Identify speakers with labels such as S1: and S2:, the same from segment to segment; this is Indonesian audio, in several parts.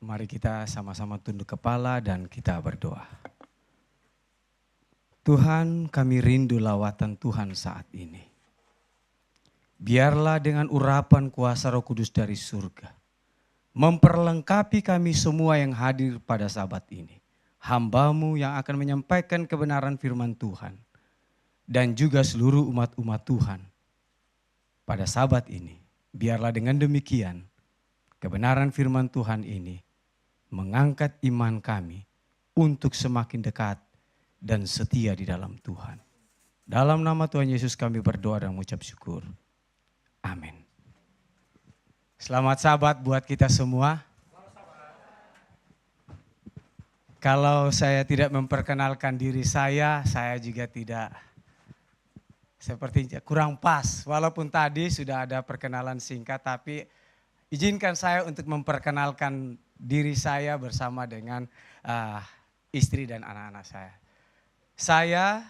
S1: Mari kita sama-sama tunduk kepala dan kita berdoa. Tuhan, kami rindu lawatan Tuhan saat ini. Biarlah dengan urapan kuasa Roh Kudus dari surga, memperlengkapi kami semua yang hadir pada sabat ini. Hamba-Mu yang akan menyampaikan kebenaran firman Tuhan. Dan juga seluruh umat-umat Tuhan. Pada sabat ini, biarlah dengan demikian, kebenaran firman Tuhan ini mengangkat iman kami untuk semakin dekat dan setia di dalam Tuhan. Dalam nama Tuhan Yesus kami berdoa dan mengucap syukur. Amin. Selamat sabat buat kita semua. Kalau saya tidak memperkenalkan diri saya juga tidak sepertinya kurang pas. Walaupun tadi sudah ada perkenalan singkat, tapi izinkan saya untuk memperkenalkan diri saya bersama dengan istri dan anak-anak saya. Saya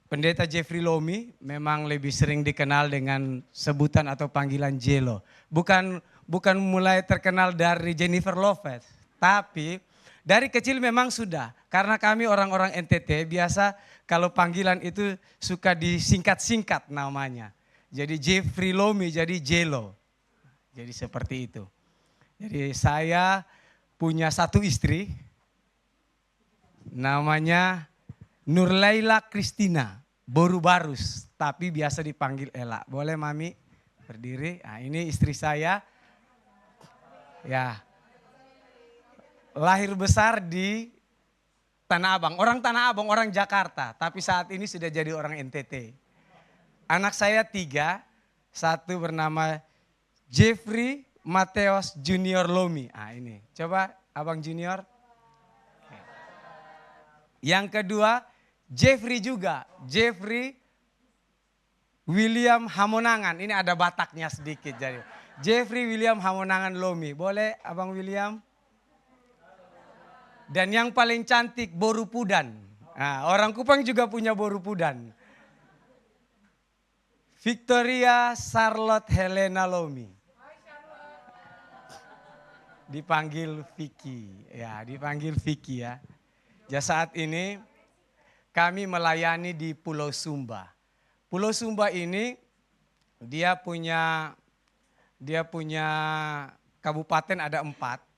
S1: Pendeta Jeffrey Lomi, memang lebih sering dikenal dengan sebutan atau panggilan Jelo. Bukan mulai terkenal dari Jennifer Lopez, tapi dari kecil memang sudah. Karena kami orang-orang NTT biasa kalau panggilan itu suka disingkat-singkat namanya. Jadi Jeffrey Lomi jadi Jelo. Jadi seperti itu. Jadi saya punya satu istri namanya Nurlaila Kristina Borubarus, tapi biasa dipanggil Ella. Boleh Mami berdiri? Nah, ini istri saya. Ya. Lahir besar di Tanah Abang, orang Tanah Abang, orang Jakarta, tapi saat ini sudah jadi orang NTT. Anak saya 3, satu bernama Jeffrey Mateos Junior Lomi. Ah ini, coba Abang Junior. Yang kedua Jeffrey juga, Jeffrey William Hamonangan. Ini ada Bataknya sedikit jadi. Jeffrey William Hamonangan Lomi. Boleh Abang William? Dan yang paling cantik Borupudan. Nah, orang Kupang juga punya Borupudan. Victoria Charlotte Helena Lomi. Dipanggil Vicky. Ya, dipanggil Vicky ya. Ya saat ini kami melayani di Pulau Sumba. Pulau Sumba ini dia punya kabupaten ada 4.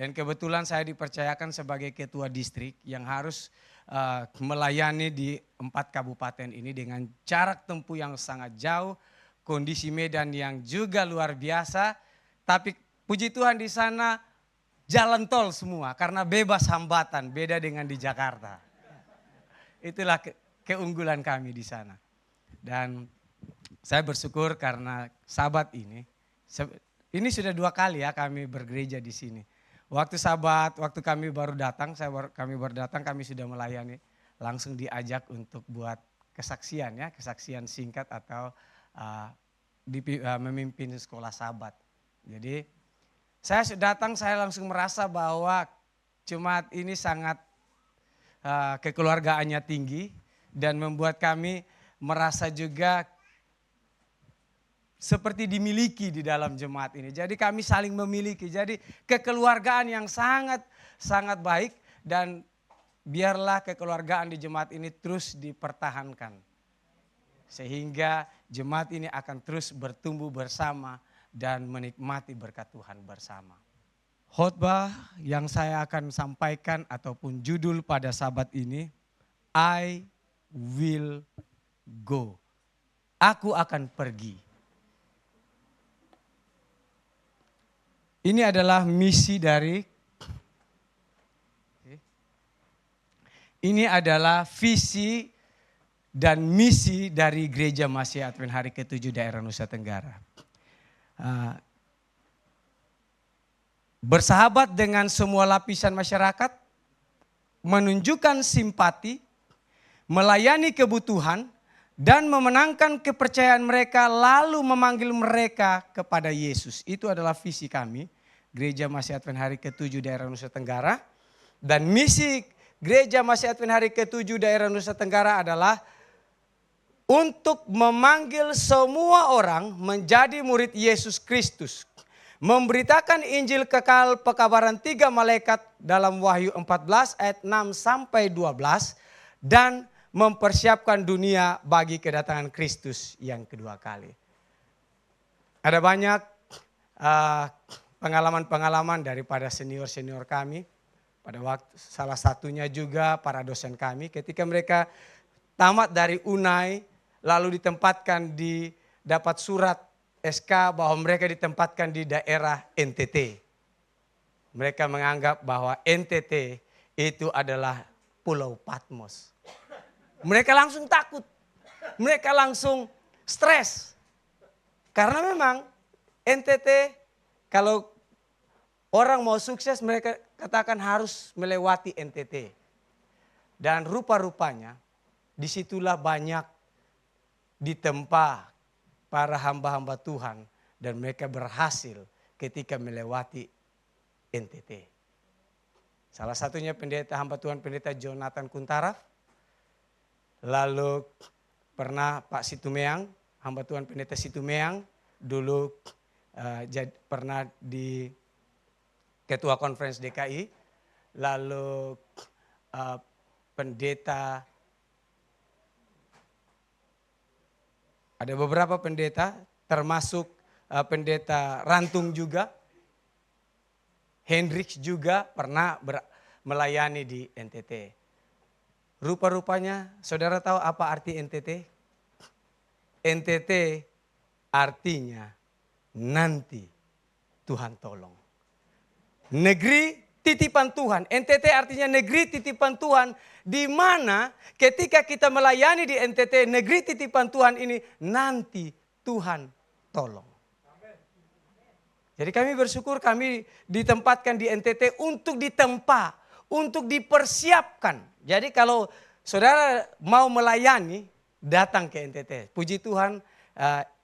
S1: Dan kebetulan saya dipercayakan sebagai ketua distrik yang harus melayani di 4 kabupaten ini dengan jarak tempuh yang sangat jauh, kondisi medan yang juga luar biasa. Tapi puji Tuhan di sana jalan tol semua karena bebas hambatan, beda dengan di Jakarta. Itulah keunggulan kami di sana. Dan saya bersyukur karena sabat ini sudah 2 kali ya kami bergereja di sini. Waktu sabat, waktu kami baru datang, kami sudah melayani, langsung diajak untuk buat kesaksian ya, kesaksian singkat atau memimpin sekolah sabat. Jadi saya sudah datang, saya langsung merasa bahwa jemaat ini sangat kekeluargaannya tinggi dan membuat kami merasa juga seperti dimiliki di dalam jemaat ini. Jadi kami saling memiliki. Jadi kekeluargaan yang sangat baik dan biarlah kekeluargaan di jemaat ini terus dipertahankan. Sehingga jemaat ini akan terus bertumbuh bersama dan menikmati berkat Tuhan bersama. Khotbah yang saya akan sampaikan ataupun judul pada sabat ini, I will go. Aku akan pergi. Ini adalah misi ini adalah visi dan misi dari Gereja Masih Advent Hari ke-7 daerah Nusa Tenggara. Bersahabat dengan semua lapisan masyarakat, menunjukkan simpati, melayani kebutuhan, dan memenangkan kepercayaan mereka lalu memanggil mereka kepada Yesus. Itu adalah visi kami, Gereja Masih Advent Hari ke-7 daerah Nusa Tenggara. Dan misi Gereja Masih Advent Hari ke-7 daerah Nusa Tenggara adalah untuk memanggil semua orang menjadi murid Yesus Kristus. memberitakan Injil kekal pekabaran 3 malaikat dalam Wahyu 14 ayat 6 sampai 12 dan mempersiapkan dunia bagi kedatangan Kristus yang kedua kali. Ada banyak pengalaman-pengalaman daripada senior-senior kami. Pada waktu salah satunya juga para dosen kami ketika mereka tamat dari UNAI lalu ditempatkan dapat surat SK bahwa mereka ditempatkan di daerah NTT. Mereka menganggap bahwa NTT itu adalah Pulau Patmos. Mereka langsung takut. Mereka langsung stres. Karena memang NTT kalau orang mau sukses mereka katakan harus melewati NTT. Dan rupa-rupanya disitulah banyak ditempa para hamba-hamba Tuhan. Dan mereka berhasil ketika melewati NTT. Salah satunya pendeta hamba Tuhan pendeta Jonathan Kuntaraf. Lalu pernah Pak Situmeang, hamba Tuhan pendeta Situmeang. Dulu pernah di Ketua Konferensi DKI, lalu pendeta, ada beberapa pendeta termasuk pendeta Rantung juga, Hendrix juga pernah melayani di NTT. Rupa-rupanya saudara tahu apa arti NTT? NTT artinya nanti Tuhan tolong. Negeri titipan Tuhan. NTT artinya negeri titipan Tuhan. Di mana ketika kita melayani di NTT negeri titipan Tuhan ini nanti Tuhan tolong. Jadi kami bersyukur kami ditempatkan di NTT untuk ditempa. Untuk dipersiapkan. Jadi kalau saudara mau melayani datang ke NTT. Puji Tuhan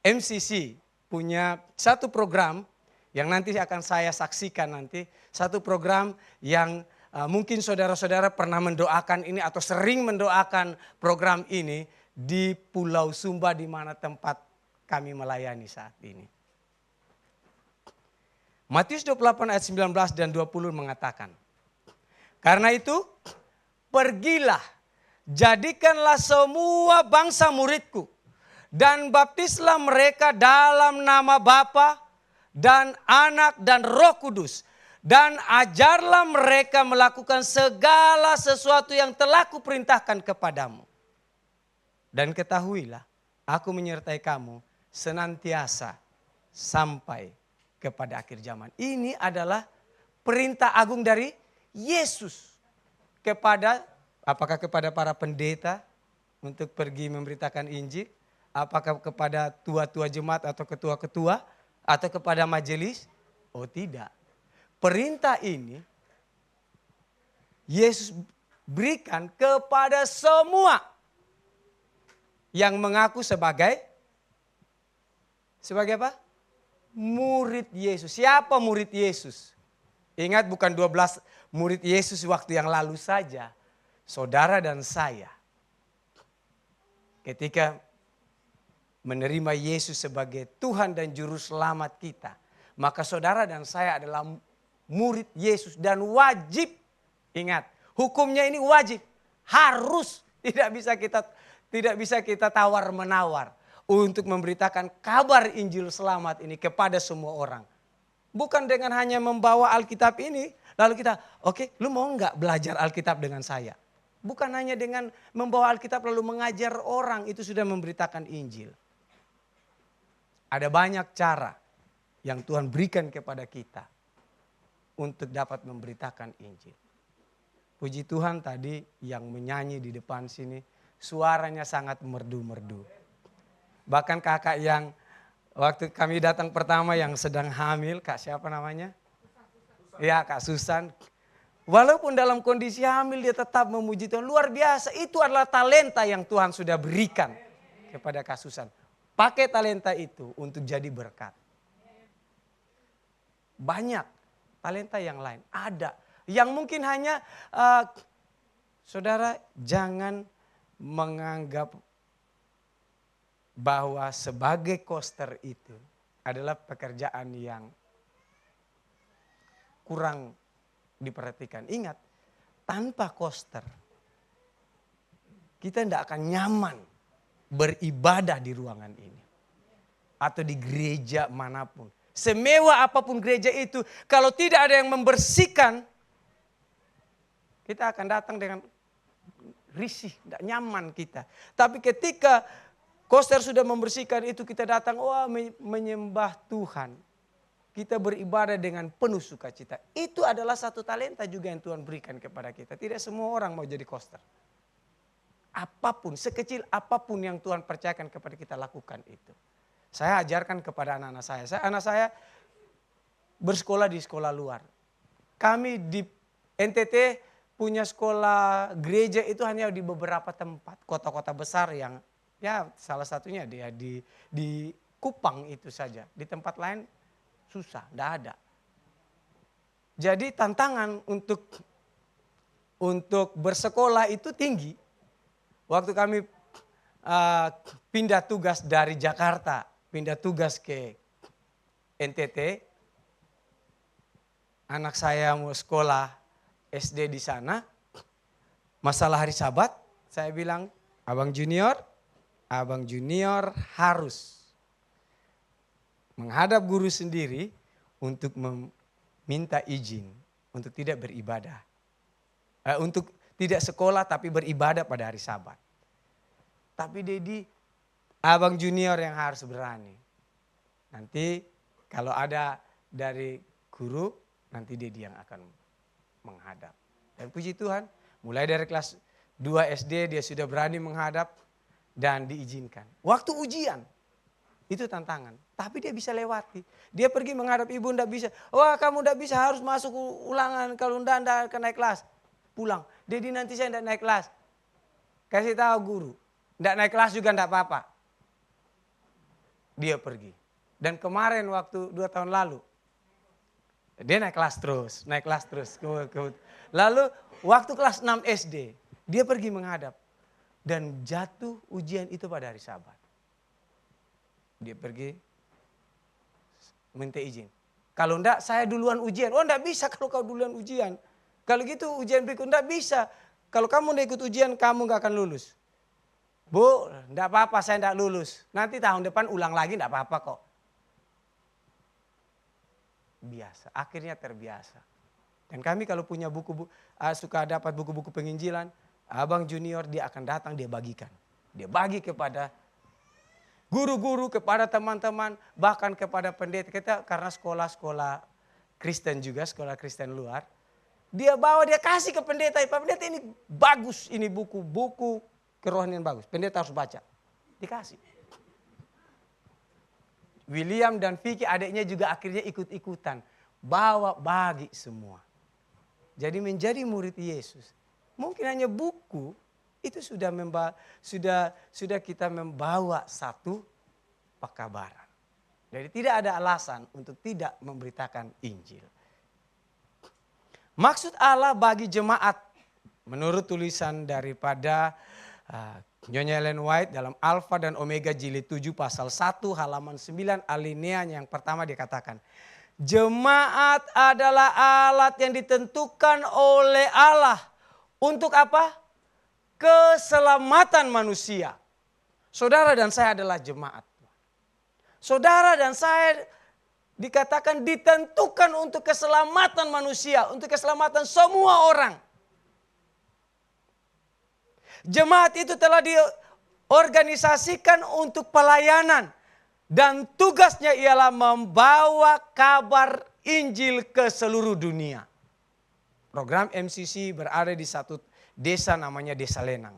S1: MCC punya satu program yang nanti akan saya saksikan nanti. Satu program yang mungkin saudara-saudara pernah mendoakan ini atau sering mendoakan program ini di Pulau Sumba di mana tempat kami melayani saat ini. Matius 28 ayat 19 dan 20 mengatakan, karena itu pergilah, jadikanlah semua bangsa muridku dan baptislah mereka dalam nama Bapa dan Anak dan Roh Kudus. Dan ajarlah mereka melakukan segala sesuatu yang telah kuperintahkan kepadamu. Dan ketahuilah, aku menyertai kamu senantiasa sampai kepada akhir zaman. Ini adalah perintah agung dari Yesus. Apakah kepada para pendeta untuk pergi memberitakan Injil? Apakah kepada tua-tua jemaat atau ketua-ketua? Atau kepada majelis? Oh tidak. Perintah ini Yesus berikan kepada semua yang mengaku sebagai apa? Murid Yesus. Siapa murid Yesus? Ingat bukan 12 murid Yesus waktu yang lalu saja. Saudara dan saya. Ketika menerima Yesus sebagai Tuhan dan Juru Selamat kita. Maka saudara dan saya adalah murid Yesus dan wajib. Ingat, hukumnya ini wajib. Harus. Tidak bisa kita tawar-menawar. Untuk memberitakan kabar Injil selamat ini kepada semua orang. Bukan dengan hanya membawa Alkitab ini. Lalu kita, oke, lu mau enggak belajar Alkitab dengan saya? Bukan hanya dengan membawa Alkitab lalu mengajar orang. Itu sudah memberitakan Injil. Ada banyak cara yang Tuhan berikan kepada kita. Untuk dapat memberitakan Injil. Puji Tuhan tadi yang menyanyi di depan sini. Suaranya sangat merdu-merdu. Bahkan kakak yang waktu kami datang pertama yang sedang hamil, Kak siapa namanya? Ya Kak Susan. Walaupun dalam kondisi hamil dia tetap memuji Tuhan. Luar biasa, itu adalah talenta yang Tuhan sudah berikan kepada Kak Susan. Pakai talenta itu untuk jadi berkat. Banyak talenta yang lain, ada. Yang mungkin hanya, saudara jangan menganggap bahwa sebagai koster itu adalah pekerjaan yang kurang diperhatikan. Ingat, tanpa koster kita tidak akan nyaman beribadah di ruangan ini. Atau di gereja manapun. Semewah apapun gereja itu, kalau tidak ada yang membersihkan, kita akan datang dengan risih, tidak nyaman kita. Tapi ketika koster sudah membersihkan itu, kita datang, wah menyembah Tuhan. Kita beribadah dengan penuh sukacita. Itu adalah satu talenta juga yang Tuhan berikan kepada kita. Tidak semua orang mau jadi koster. Apapun, sekecil apapun yang Tuhan percayakan kepada kita, lakukan itu. Saya ajarkan kepada anak-anak saya. Anak saya bersekolah di sekolah luar. Kami di NTT punya sekolah gereja itu hanya di beberapa tempat. Kota-kota besar yang ya salah satunya dia di Kupang itu saja. Di tempat lain susah, tidak ada. Jadi tantangan untuk bersekolah itu tinggi. Waktu kami pindah tugas dari Jakarta, pindah tugas ke NTT, anak saya mau sekolah SD di sana, masalah hari Sabat, saya bilang, Abang Junior harus menghadap guru sendiri untuk meminta izin untuk tidak beribadah. Untuk tidak sekolah tapi beribadah pada hari Sabat. Tapi Dedi, Abang Junior yang harus berani. Nanti kalau ada dari guru, nanti Dedi yang akan menghadap. Dan puji Tuhan, mulai dari kelas 2 SD dia sudah berani menghadap dan diizinkan. Waktu ujian, itu tantangan. Tapi dia bisa lewati. Dia pergi menghadap ibu, tidak bisa. Wah kamu tidak bisa, harus masuk ulangan. Kalau tidak akan naik kelas. Pulang. Dedi nanti saya tidak naik kelas. Kasih tahu guru. Tidak naik kelas juga tidak apa-apa. Dia pergi. Dan kemarin waktu 2 tahun lalu. Dia naik kelas terus. Lalu waktu kelas 6 SD. Dia pergi menghadap. Dan jatuh ujian itu pada hari Sabat. Dia pergi minta izin. Kalau enggak saya duluan ujian. Oh enggak bisa kalau kau duluan ujian. Kalau gitu ujian berikut enggak bisa. Kalau kamu enggak ikut ujian kamu enggak akan lulus. Bu, enggak apa-apa saya enggak lulus. Nanti tahun depan ulang lagi enggak apa-apa kok. Biasa, akhirnya terbiasa. Dan kami kalau punya suka dapat buku-buku penginjilan, Abang Junior dia akan datang dia bagikan. Dia bagi kepada guru-guru, kepada teman-teman, bahkan kepada pendeta kita karena sekolah-sekolah Kristen juga, sekolah Kristen luar. Dia bawa, dia kasih ke pendeta. Pak pendeta ini bagus, ini buku kerohanian bagus. Pendeta harus baca. Dikasih. William dan Vicky adiknya juga akhirnya ikut-ikutan. Bawa bagi semua. Jadi menjadi murid Yesus. Mungkin hanya buku. Itu sudah kita membawa satu pekabaran. Jadi tidak ada alasan untuk tidak memberitakan Injil. Maksud Allah bagi jemaat menurut tulisan daripada Nyonya Ellen White dalam Alfa dan Omega jilid 7 pasal 1 halaman 9 alinea yang pertama dikatakan. Jemaat adalah alat yang ditentukan oleh Allah. Untuk apa? Keselamatan manusia. Saudara dan saya adalah jemaat. Saudara dan saya dikatakan ditentukan untuk keselamatan manusia, untuk keselamatan semua orang. Jemaat itu telah diorganisasikan untuk pelayanan dan tugasnya ialah membawa kabar Injil ke seluruh dunia. Program MCC berada di satu desa namanya Desa Lenang.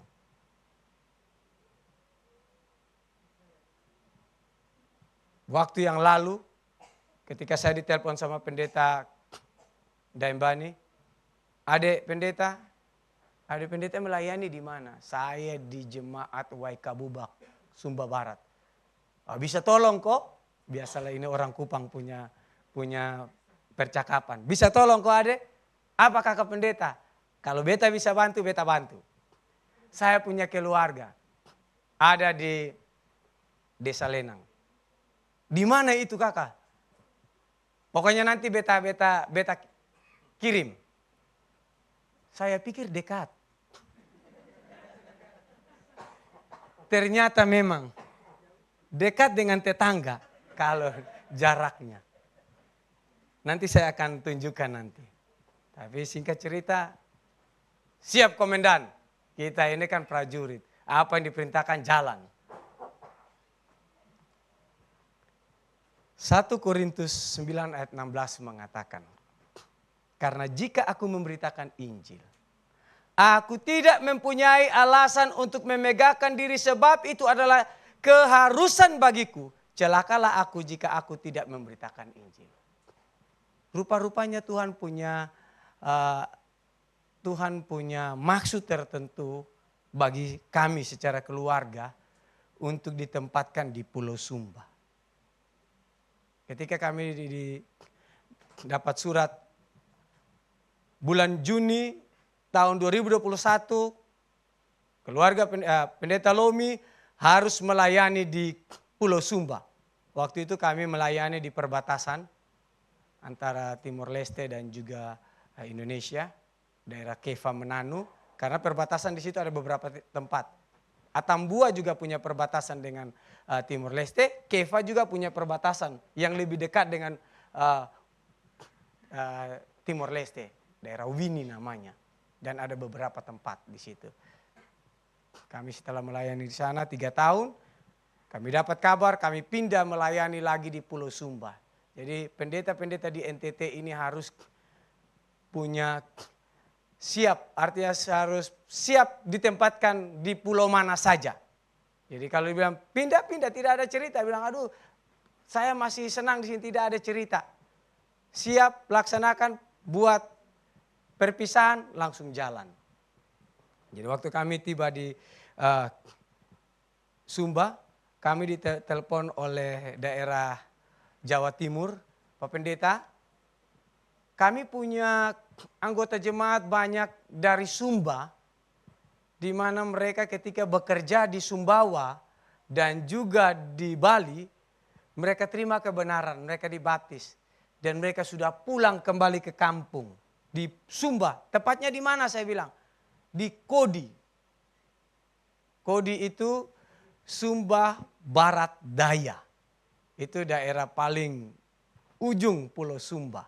S1: Waktu yang lalu ketika saya ditelepon sama pendeta Daimbani, adik pendeta melayani di mana? Saya di jemaat Waikabubak, Sumba Barat. Bisa tolong kok? Biasalah ini orang Kupang punya percakapan. Bisa tolong kok adik? Apa kakak pendeta? Kalau beta bisa bantu, beta bantu. Saya punya keluarga. Ada di Desa Lenang. Di mana itu kakak? Pokoknya nanti beta kirim. Saya pikir dekat. Ternyata memang dekat dengan tetangga kalau jaraknya. Nanti saya akan tunjukkan nanti. Tapi singkat cerita, siap komandan. Kita ini kan prajurit. Apa yang diperintahkan jalan. 1 Korintus 9 ayat 16 mengatakan, karena jika aku memberitakan Injil, aku tidak mempunyai alasan untuk memegahkan diri sebab itu adalah keharusan bagiku. Celakalah aku jika aku tidak memberitakan Injil. Rupa-rupanya Tuhan punya maksud tertentu bagi kami secara keluarga untuk ditempatkan di Pulau Sumba. Ketika kami dapat surat bulan Juni tahun 2021, keluarga Pendeta Lomi harus melayani di Pulau Sumba. Waktu itu kami melayani di perbatasan antara Timor Leste dan juga Indonesia, daerah Keva Menanu, karena perbatasan di situ ada beberapa tempat. Atambua juga punya perbatasan dengan Timor Leste, Keva juga punya perbatasan yang lebih dekat dengan Timor Leste, daerah Wini namanya, dan ada beberapa tempat di situ. Kami setelah melayani di sana 3 tahun, kami dapat kabar kami pindah melayani lagi di Pulau Sumba. Jadi pendeta-pendeta di NTT ini harus punya siap, artinya harus siap ditempatkan di pulau mana saja. Jadi kalau dibilang pindah-pindah tidak ada cerita, bilang aduh saya masih senang di sini tidak ada cerita. Siap laksanakan, buat perpisahan langsung jalan. Jadi waktu kami tiba di Sumba, kami ditelepon oleh daerah Jawa Timur, Pak Pendeta, kami punya anggota jemaat banyak dari Sumba, di mana mereka ketika bekerja di Sumbawa dan juga di Bali, mereka terima kebenaran, mereka dibaptis. Dan mereka sudah pulang kembali ke kampung. Di Sumba, tepatnya di mana saya bilang? Di Kodi. Kodi itu Sumba Barat Daya. Itu daerah paling ujung Pulau Sumba.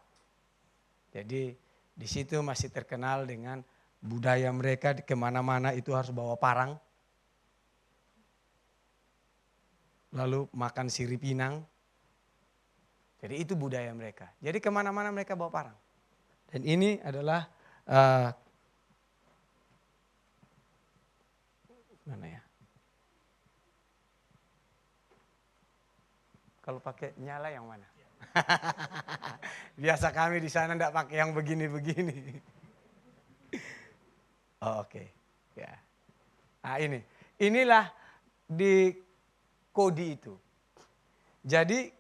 S1: Jadi di situ masih terkenal dengan budaya mereka, kemana-mana itu harus bawa parang. Lalu makan sirip pinang. Jadi itu budaya mereka. Jadi kemana-mana mereka bawa parang. Dan ini adalah mana ya? Kalau pakai nyala yang mana? Biasa kami di sana enggak pakai yang begini-begini. Oh, oke. Ya. Nah inilah di Kodi itu. Jadi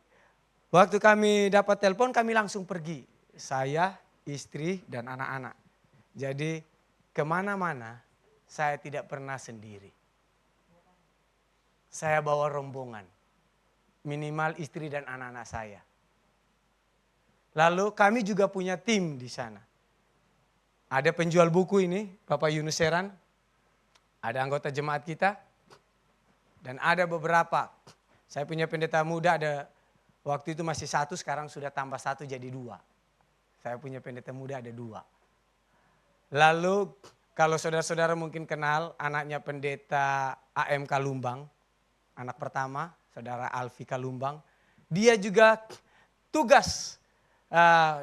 S1: waktu kami dapat telepon kami langsung pergi. Saya, istri dan anak-anak. Jadi kemana-mana saya tidak pernah sendiri. Saya bawa rombongan. Minimal istri dan anak-anak saya. Lalu kami juga punya tim di sana. Ada penjual buku ini, Bapak Yunus Seran. Ada anggota jemaat kita. Dan ada beberapa. Saya punya pendeta muda, ada waktu itu masih 1, sekarang sudah tambah 1 jadi 2. Saya punya pendeta muda ada 2. Lalu kalau saudara-saudara mungkin kenal anaknya pendeta AM Kalumbang. Anak pertama, saudara Alfi Kalumbang. Dia juga tugas,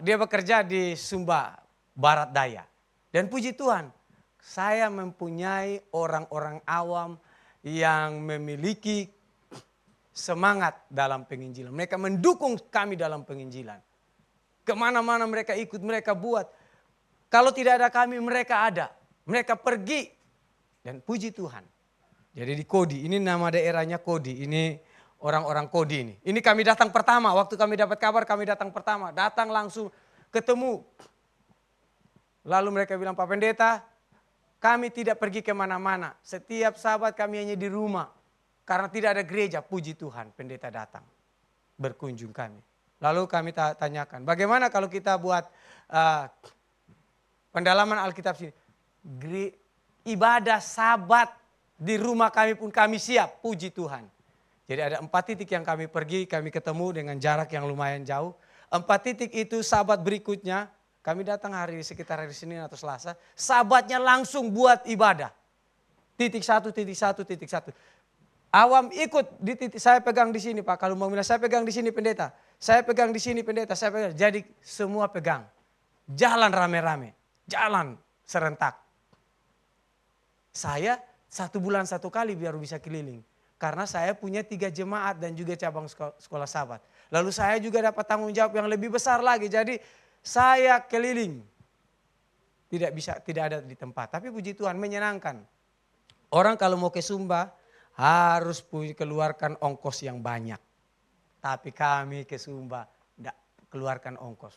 S1: dia bekerja di Sumba Barat Daya. Dan puji Tuhan, saya mempunyai orang-orang awam yang memiliki semangat dalam penginjilan. Mereka mendukung kami dalam penginjilan. Kemana-mana mereka ikut, mereka buat. Kalau tidak ada kami, mereka ada. Mereka pergi. Dan puji Tuhan. Jadi di Kodi, ini nama daerahnya Kodi. Ini orang-orang Kodi ini. Ini kami datang pertama, waktu kami dapat kabar kami datang pertama. Datang langsung ketemu. Lalu mereka bilang, Pak Pendeta, kami tidak pergi kemana-mana. Setiap sahabat kami hanya di rumah. Karena tidak ada gereja, puji Tuhan pendeta datang. Berkunjung kami. Lalu kami tanyakan, bagaimana kalau kita buat pendalaman Alkitab sini. Ibadah Sabat di rumah kami pun kami siap, puji Tuhan. Jadi ada 4 titik yang kami pergi, kami ketemu dengan jarak yang lumayan jauh. 4 titik itu Sabat berikutnya, kami datang sekitar hari Senin atau Selasa. Sabatnya langsung buat ibadah. Titik 1, titik 1, titik 1. Awam ikut di titik, saya pegang di sini Pak. Kalau mau bilang saya pegang di sini pendeta. Saya pegang di sini pendeta, saya pegang. Jadi semua pegang. Jalan rame-rame, jalan serentak. Saya 1 bulan 1 kali biar bisa keliling. Karena saya punya 3 jemaat dan juga cabang sekolah Sabat. Lalu saya juga dapat tanggung jawab yang lebih besar lagi. Jadi saya keliling. Tidak ada di tempat. Tapi puji Tuhan menyenangkan. Orang kalau mau ke Sumba harus keluarkan ongkos yang banyak. Tapi kami ke Sumba tidak keluarkan ongkos.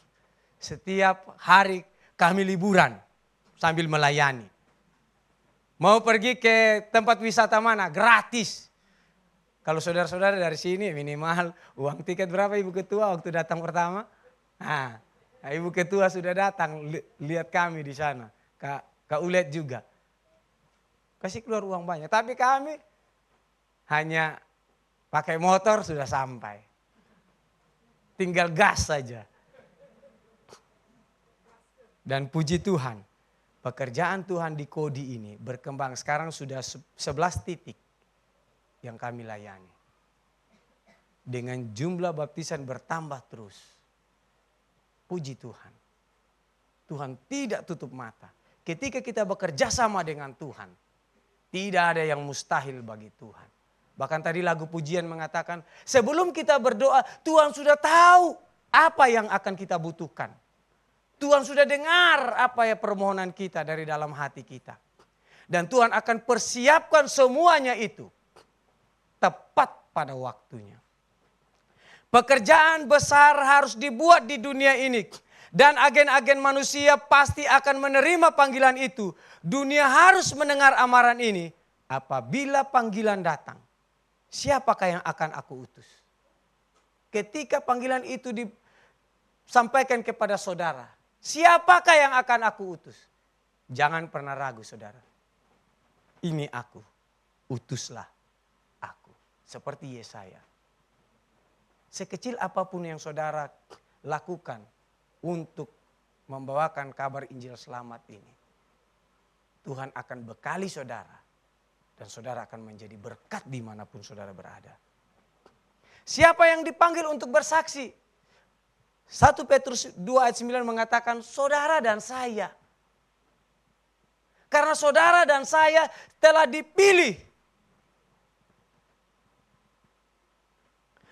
S1: Setiap hari kami liburan sambil melayani. Mau pergi ke tempat wisata mana? Gratis. Kalau saudara-saudara dari sini minimal uang tiket berapa Ibu Ketua waktu datang pertama? Nah, Ibu Ketua sudah datang lihat kami di sana. Kak Ulet juga. Kasih keluar uang banyak. Tapi kami hanya pakai motor sudah sampai. Tinggal gas saja. Dan puji Tuhan, pekerjaan Tuhan di Kodi ini berkembang. Sekarang sudah 11 titik yang kami layani. Dengan jumlah baptisan bertambah terus. Puji Tuhan. Tuhan tidak tutup mata. Ketika kita bekerja sama dengan Tuhan, tidak ada yang mustahil bagi Tuhan. Bahkan tadi lagu pujian mengatakan, sebelum kita berdoa, Tuhan sudah tahu apa yang akan kita butuhkan. Tuhan sudah dengar apa ya permohonan kita dari dalam hati kita. Dan Tuhan akan persiapkan semuanya itu tepat pada waktunya. Pekerjaan besar harus dibuat di dunia ini. Dan agen-agen manusia pasti akan menerima panggilan itu. Dunia harus mendengar amaran ini. Apabila panggilan datang, siapakah yang akan aku utus? Ketika panggilan itu disampaikan kepada saudara, siapakah yang akan aku utus? Jangan pernah ragu saudara. Ini aku, utuslah aku. Seperti Yesaya. Sekecil apapun yang saudara lakukan untuk membawakan kabar Injil selamat ini, Tuhan akan bekali saudara. Dan saudara akan menjadi berkat dimanapun saudara berada. Siapa yang dipanggil untuk bersaksi? 1 Petrus 2 ayat 9 mengatakan saudara dan saya. Karena saudara dan saya telah dipilih.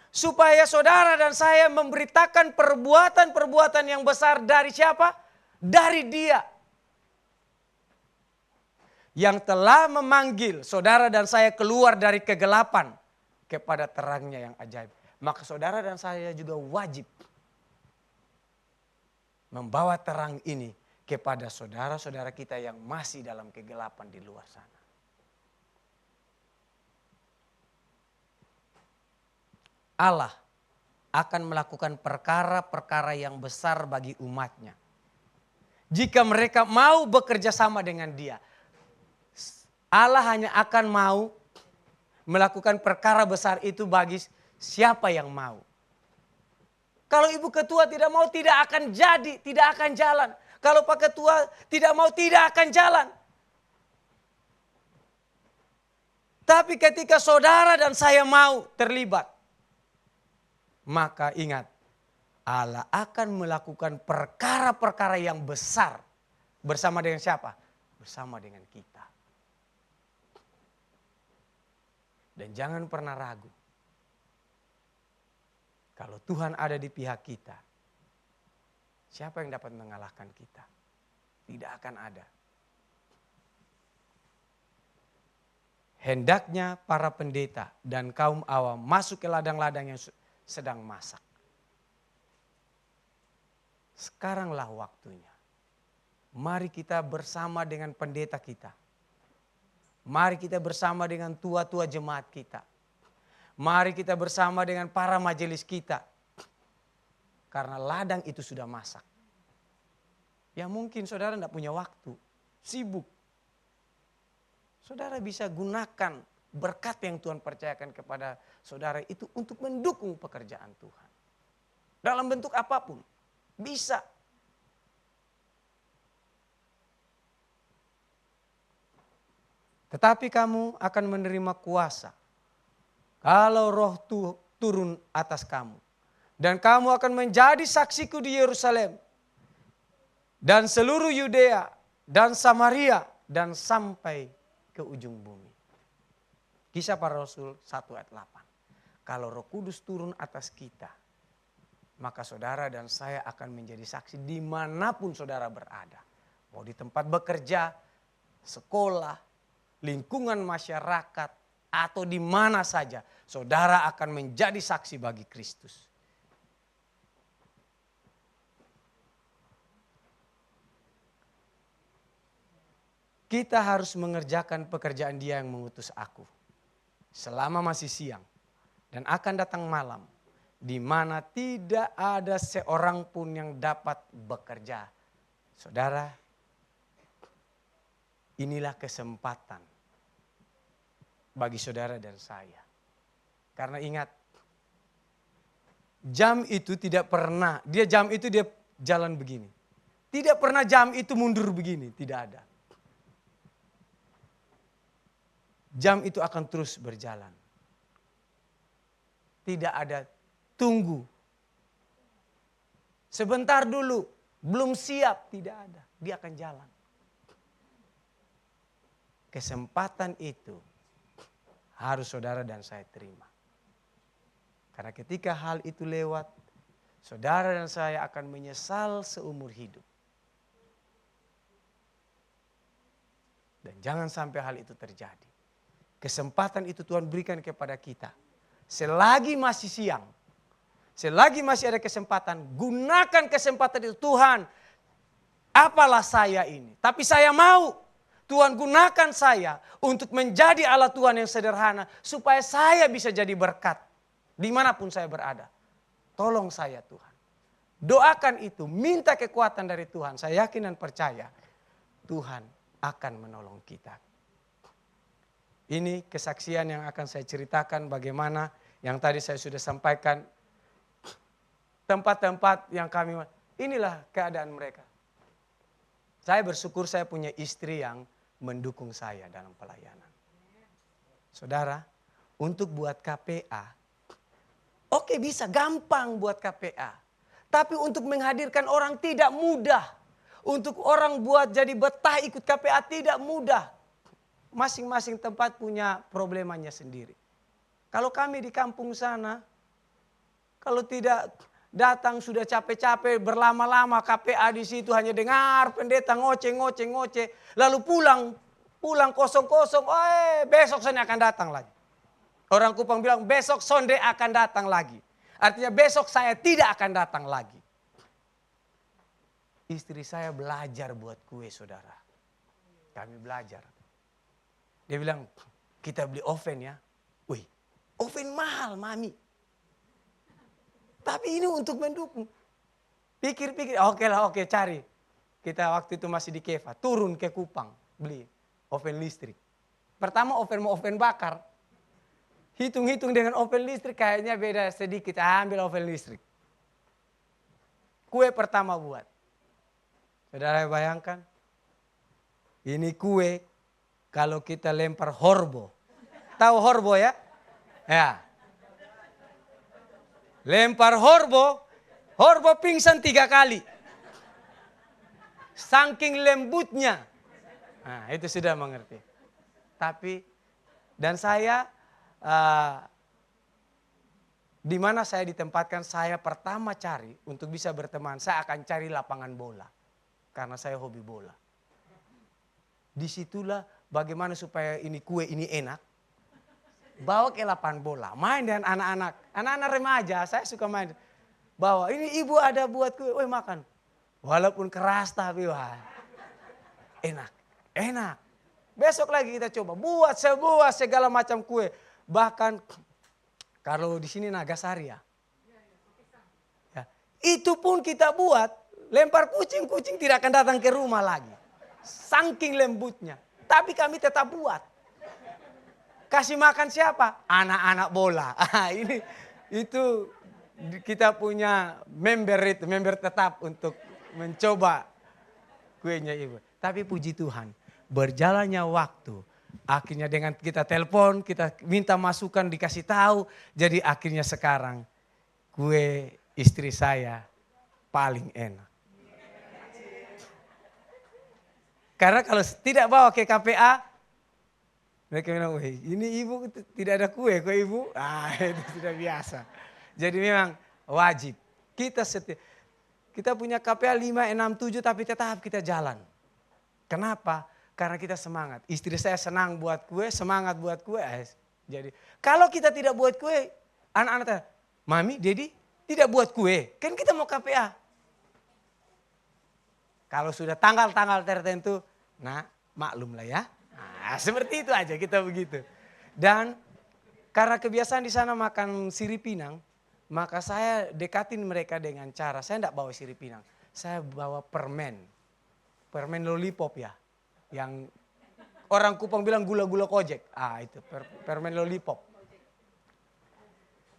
S1: Supaya saudara dan saya memberitakan perbuatan-perbuatan yang besar dari siapa? Dari Dia. Yang telah memanggil saudara dan saya keluar dari kegelapan kepada terangnya yang ajaib. Maka saudara dan saya juga wajib membawa terang ini kepada saudara-saudara kita yang masih dalam kegelapan di luar sana. Allah akan melakukan perkara-perkara yang besar bagi umatnya. Jika mereka mau bekerja sama dengan Dia. Allah hanya akan mau melakukan perkara besar itu bagi siapa yang mau. Kalau Ibu Ketua tidak mau, tidak akan jadi, tidak akan jalan. Kalau Pak Ketua tidak mau, tidak akan jalan. Tapi ketika saudara dan saya mau terlibat, maka ingat, Allah akan melakukan perkara-perkara yang besar. Bersama dengan siapa? Bersama dengan kita. Dan jangan pernah ragu. Kalau Tuhan ada di pihak kita, siapa yang dapat mengalahkan kita? Tidak akan ada. Hendaknya para pendeta dan kaum awam masuk ke ladang-ladang yang sedang masak. Sekaranglah waktunya. Mari kita bersama dengan pendeta kita. Mari kita bersama dengan tua-tua jemaat kita. Mari kita bersama dengan para majelis kita. Karena ladang itu sudah masak. Ya mungkin saudara tidak punya waktu, sibuk. Saudara bisa gunakan berkat yang Tuhan percayakan kepada saudara itu untuk mendukung pekerjaan Tuhan. Dalam bentuk apapun, bisa. Tetapi kamu akan menerima kuasa kalau Roh turun atas kamu. Dan kamu akan menjadi saksiku di Yerusalem dan seluruh Yudea dan Samaria dan sampai ke ujung bumi. Kisah Para Rasul 1 ayat 8. Kalau Roh Kudus turun atas kita, maka saudara dan saya akan menjadi saksi dimanapun saudara berada. Mau di tempat bekerja, sekolah, lingkungan masyarakat, atau di mana saja, saudara akan menjadi saksi bagi Kristus. Kita harus mengerjakan pekerjaan Dia yang mengutus aku. Selama masih siang dan akan datang malam, di mana tidak ada seorang pun yang dapat bekerja. Saudara, inilah kesempatan bagi saudara dan saya. Karena ingat, jam itu tidak pernah, dia jalan begini. Tidak pernah jam itu mundur begini, tidak ada. Jam itu akan terus berjalan. Tidak ada tunggu. Sebentar dulu, belum siap, tidak ada. Dia akan jalan. Kesempatan itu harus saudara dan saya terima. Karena ketika hal itu lewat, saudara dan saya akan menyesal seumur hidup. Dan jangan sampai hal itu terjadi. Kesempatan itu Tuhan berikan kepada kita. Selagi masih siang, selagi masih ada kesempatan, gunakan kesempatan itu. Tuhan, apalah saya ini? Tapi saya mau Tuhan gunakan saya untuk menjadi alat Tuhan yang sederhana. Supaya saya bisa jadi berkat dimanapun saya berada. Tolong saya Tuhan. Doakan itu, minta kekuatan dari Tuhan. Saya yakin dan percaya Tuhan akan menolong kita. Ini kesaksian yang akan saya ceritakan bagaimana yang tadi saya sudah sampaikan. Tempat-tempat yang kami, inilah keadaan mereka. Saya bersyukur saya punya istri yang mendukung saya dalam pelayanan. Saudara, untuk buat KPA, oke bisa gampang buat KPA. Tapi untuk menghadirkan orang tidak mudah. Untuk orang buat jadi betah ikut KPA tidak mudah. Masing-masing tempat punya problemanya sendiri. Kalau kami di kampung sana, kalau tidak datang sudah capek-capek berlama-lama KPA di situ hanya dengar pendeta ngoceh. Lalu pulang kosong-kosong, besok Sonde akan datang lagi. Orang Kupang bilang besok Sonde akan datang lagi. Artinya besok saya tidak akan datang lagi. Istri saya belajar buat kue saudara. Kami belajar. Dia bilang, kita beli oven ya. Wih, oven mahal mami. Tapi ini untuk mendukung. Pikir-pikir, oke cari. Kita waktu itu masih di Keva, turun ke Kupang, beli oven listrik. Pertama mau oven bakar. Hitung-hitung dengan oven listrik kayaknya beda sedikit, ambil oven listrik. Kue pertama buat. Saudara bayangkan, ini kue. Kalau kita lempar horbo. Tahu horbo ya? Ya. Lempar horbo pingsan 3 kali. Saking lembutnya. Nah, itu sudah mengerti. Tapi, dan saya, di mana saya ditempatkan, saya pertama cari untuk bisa berteman. Saya akan cari lapangan bola. Karena saya hobi bola. Disitulah bagaimana supaya ini kue ini enak. Bawa ke lapangan bola. Main dengan anak-anak. Anak-anak remaja saya suka main. Bawa ini ibu ada buat kue. Makan. Walaupun keras tapi wah. Enak. Besok lagi kita coba. Buat segala macam kue. Bahkan kalau di sini Nagasari ya. Itu pun kita buat. Lempar kucing, kucing tidak akan datang ke rumah lagi. Saking lembutnya. Tapi kami tetap buat. Kasih makan siapa? Anak-anak bola. Ini itu kita punya member tetap untuk mencoba kuenya ibu. Tapi puji Tuhan, berjalannya waktu, akhirnya dengan kita telepon, kita minta masukan, dikasih tahu, jadi akhirnya sekarang kue istri saya paling enak. Karena kalau tidak bawa ke KPA, mereka bilang, weh ini ibu tidak ada kue kok ibu. Itu sudah biasa. Jadi memang wajib. Kita punya KPA 5, 6, 7 tapi tetap kita jalan. Kenapa? Karena kita semangat. Istri saya senang buat kue, semangat buat kue. Jadi kalau kita tidak buat kue, anak-anak tanya, Mami, Dedi tidak buat kue. Kan kita mau KPA. Kalau sudah tanggal-tanggal tertentu, nah maklum lah ya. Nah, seperti itu aja kita begitu. Dan karena kebiasaan di sana makan sirip pinang, maka saya dekatin mereka dengan cara, saya tidak bawa sirip pinang. Saya bawa permen. Permen lollipop ya. Yang orang Kupang bilang gula-gula kojek. Itu permen lollipop.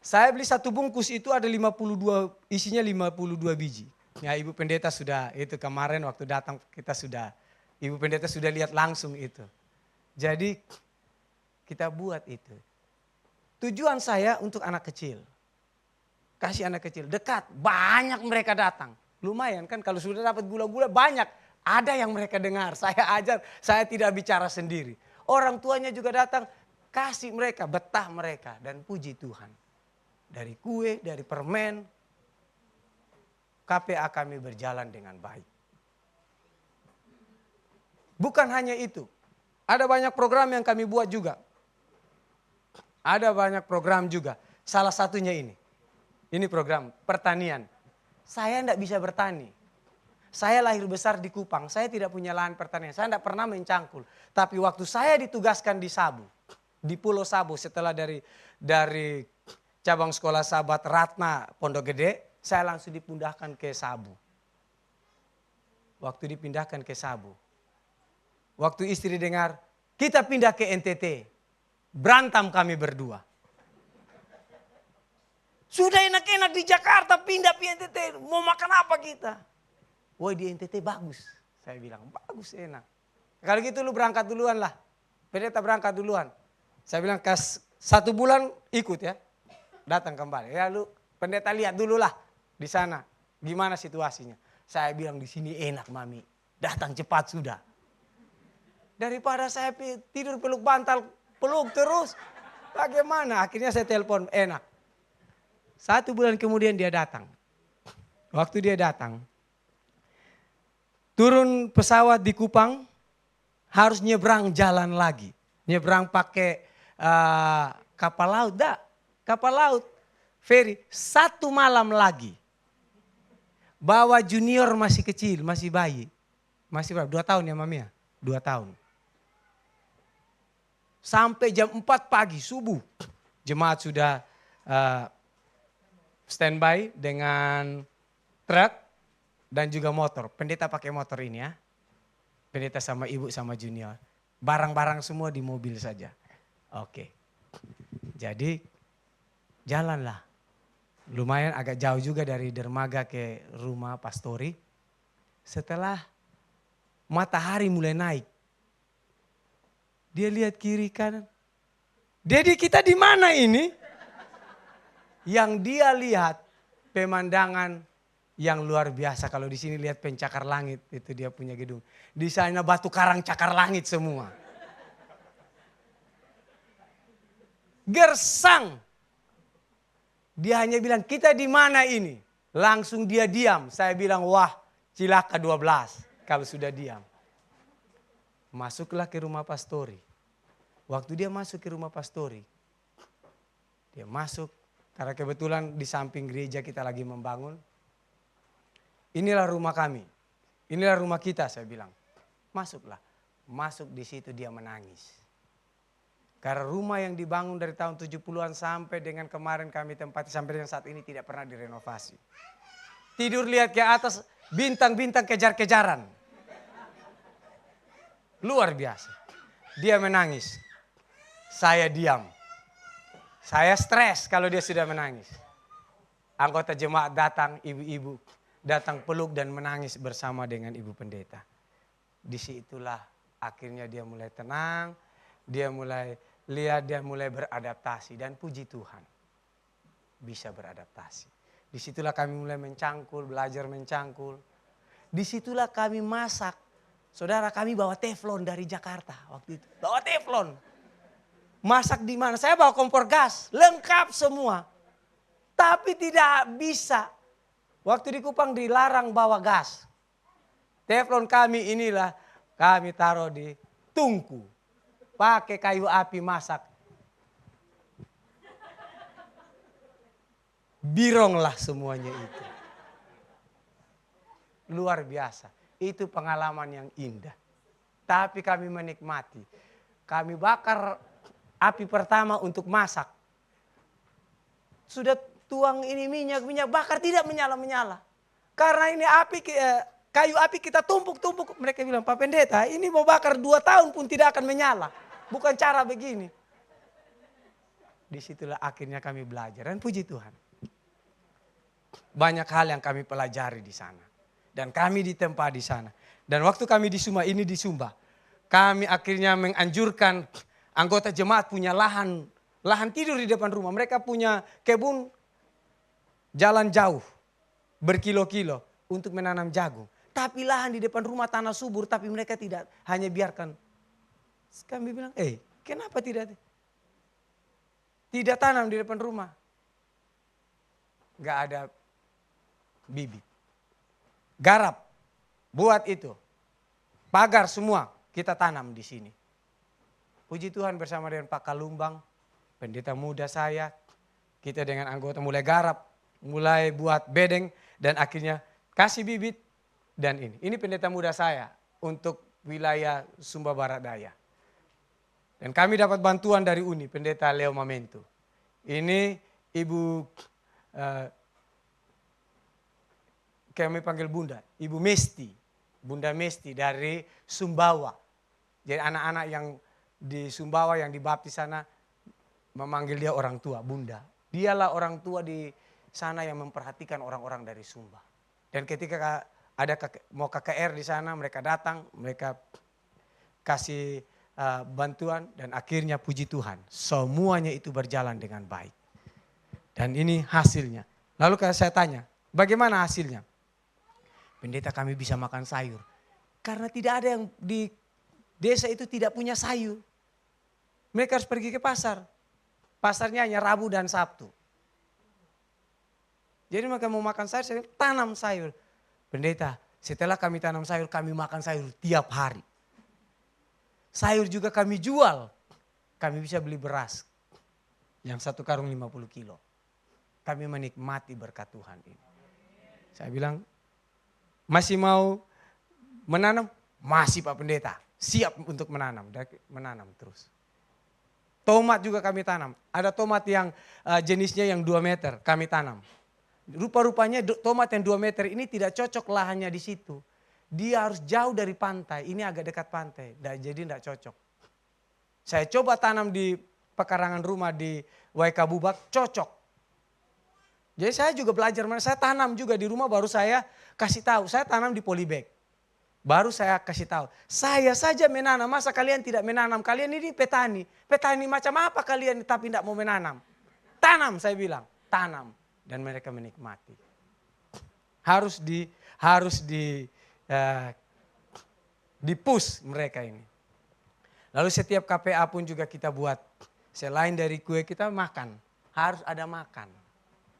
S1: Saya beli satu bungkus itu ada 52, isinya 52 biji. Ya Ibu Pendeta sudah, itu kemarin waktu datang Ibu Pendeta sudah lihat langsung itu. Jadi kita buat itu. Tujuan saya untuk anak kecil. Kasih anak kecil, dekat, banyak mereka datang. Lumayan kan kalau sudah dapat gula-gula banyak. Ada yang mereka dengar, saya ajar, saya tidak bicara sendiri. Orang tuanya juga datang, kasih mereka, betah mereka. Dan puji Tuhan. Dari kue, dari permen, KPA kami berjalan dengan baik. Bukan hanya itu. Ada banyak program yang kami buat juga. Ada banyak program juga. Salah satunya ini. Ini program pertanian. Saya tidak bisa bertani. Saya lahir besar di Kupang. Saya tidak punya lahan pertanian. Saya tidak pernah mencangkul. Tapi waktu saya ditugaskan di Sabu. Di Pulau Sabu setelah dari cabang sekolah Sahabat Ratna Pondok Gede. Saya langsung dipindahkan ke Sabu. Waktu dipindahkan ke Sabu. Waktu istri dengar, kita pindah ke NTT. Berantem kami berdua. Sudah enak-enak di Jakarta, pindah ke NTT. Mau makan apa kita? Woi di NTT bagus. Saya bilang, bagus enak. Kalau gitu lu berangkat duluan lah. Pendeta berangkat duluan. Saya bilang, 1 bulan ikut ya. Datang kembali. Ya lu pendeta lihat dulu lah di sana. Gimana situasinya. Saya bilang di sini enak Mami. Datang cepat sudah. Daripada saya tidur peluk bantal, peluk terus. Bagaimana? Akhirnya saya telepon, enak. 1 bulan kemudian dia datang. Waktu dia datang, turun pesawat di Kupang, harus nyebrang jalan lagi. Nyebrang pakai kapal laut, kapal laut, ferry. 1 malam lagi. Bawa junior masih kecil, masih bayi. Masih berapa? 2 tahun ya Mami ya? 2 tahun. Sampai jam 4 pagi subuh. Jemaat sudah standby dengan truk dan juga motor. Pendeta pakai motor ini ya. Pendeta sama ibu sama junior. Barang-barang semua di mobil saja. Oke. Jadi jalanlah. Lumayan agak jauh juga dari dermaga ke rumah pastori. Setelah matahari mulai naik. Dia lihat kiri kanan. Dedi kita di mana ini? Yang dia lihat pemandangan yang luar biasa. Kalau di sini lihat pencakar langit, itu dia punya gedung. Di sana batu karang cakar langit semua. Gersang. Dia hanya bilang, kita di mana ini? Langsung dia diam. Saya bilang, wah cilaka 12 kalau sudah diam. Masuklah ke rumah pastori. Waktu dia masuk ke rumah pastori, dia masuk karena kebetulan di samping gereja kita lagi membangun. Inilah rumah kami, inilah rumah kita, saya bilang. Masuklah, masuk di situ dia menangis. Karena rumah yang dibangun dari tahun 70-an sampai dengan kemarin kami tempati sampai dengan saat ini tidak pernah direnovasi. tidur lihat ke atas, bintang-bintang kejar-kejaran. Luar biasa. Dia menangis. Saya diam. Saya stres kalau dia sudah menangis. Anggota jemaat datang, ibu-ibu datang peluk dan menangis bersama dengan ibu pendeta. Disitulah akhirnya dia mulai tenang, dia mulai lihat, dia mulai beradaptasi. Dan puji Tuhan, bisa beradaptasi. Disitulah kami mulai mencangkul, belajar mencangkul. Disitulah kami masak. Saudara, kami bawa teflon dari Jakarta waktu itu. Bawa teflon. Masak di mana? Saya bawa kompor gas, lengkap semua. Tapi tidak bisa. Waktu di Kupang dilarang bawa gas. Teflon kami inilah kami taruh di tungku. Pakai kayu api masak. Bironglah semuanya itu. Luar biasa. Itu pengalaman yang indah. Tapi kami menikmati. Kami bakar api pertama untuk masak. Sudah tuang ini minyak bakar tidak menyala-menyala. Karena ini kayu api kita tumpuk-tumpuk. Mereka bilang, Pak Pendeta ini mau bakar 2 tahun pun tidak akan menyala. Bukan cara begini. Disitulah akhirnya kami belajar. Dan puji Tuhan. Banyak hal yang kami pelajari di sana. Dan kami ditempa di sana. Dan waktu kami di Sumba, kami akhirnya menganjurkan anggota jemaat punya lahan tidur di depan rumah. Mereka punya kebun jalan jauh, berkilo-kilo untuk menanam jagung. Tapi lahan di depan rumah tanah subur, tapi mereka tidak hanya biarkan. Kami bilang, kenapa tidak tanam di depan rumah? Gak ada bibit. Garap, buat itu. Pagar semua kita tanam di sini. Puji Tuhan bersama dengan Pak Kalumbang, pendeta muda saya, kita dengan anggota mulai garap, mulai buat bedeng, dan akhirnya kasih bibit. Dan ini pendeta muda saya untuk wilayah Sumba Barat Daya. Dan kami dapat bantuan dari UNI, pendeta Leo Mamento. Ini ibu, kami panggil Bunda, Ibu Mesti, Bunda Mesti dari Sumbawa. Jadi anak-anak yang di Sumbawa yang dibaptis sana memanggil dia orang tua, Bunda. Dialah orang tua di sana yang memperhatikan orang-orang dari Sumba. Dan ketika ada mau KKR di sana, mereka datang, mereka kasih bantuan, dan akhirnya puji Tuhan, semuanya itu berjalan dengan baik. Dan ini hasilnya. Lalu kalau saya tanya, bagaimana hasilnya? Pendeta, kami bisa makan sayur. Karena tidak ada yang di desa itu tidak punya sayur. Mereka harus pergi ke pasar. Pasarnya hanya Rabu dan Sabtu. Jadi mereka mau makan sayur, saya tanam sayur. Pendeta, setelah kami tanam sayur, kami makan sayur tiap hari. Sayur juga kami jual. Kami bisa beli beras. Yang 1 karung 50 kilo. Kami menikmati berkat Tuhan ini. Saya bilang, masih mau menanam? Masih Pak Pendeta, siap untuk menanam. Menanam terus. Tomat juga kami tanam. Ada tomat yang jenisnya yang 2 meter kami tanam. Rupa-rupanya tomat yang 2 meter ini tidak cocok lahannya di situ. Dia harus jauh dari pantai, ini agak dekat pantai. Jadi tidak cocok. Saya coba tanam di pekarangan rumah di Waikabubak, cocok. Jadi saya juga belajar, saya tanam juga di rumah, baru saya kasih tahu. Saya tanam di polybag. Baru saya kasih tahu. Saya saja menanam, masa kalian tidak menanam? Kalian ini petani. Petani macam apa kalian tapi tidak mau menanam? Tanam, saya bilang. Tanam. Dan mereka menikmati. Harus di-push mereka ini. Lalu setiap KPA pun juga kita buat. Selain dari kue kita makan. Harus ada makan.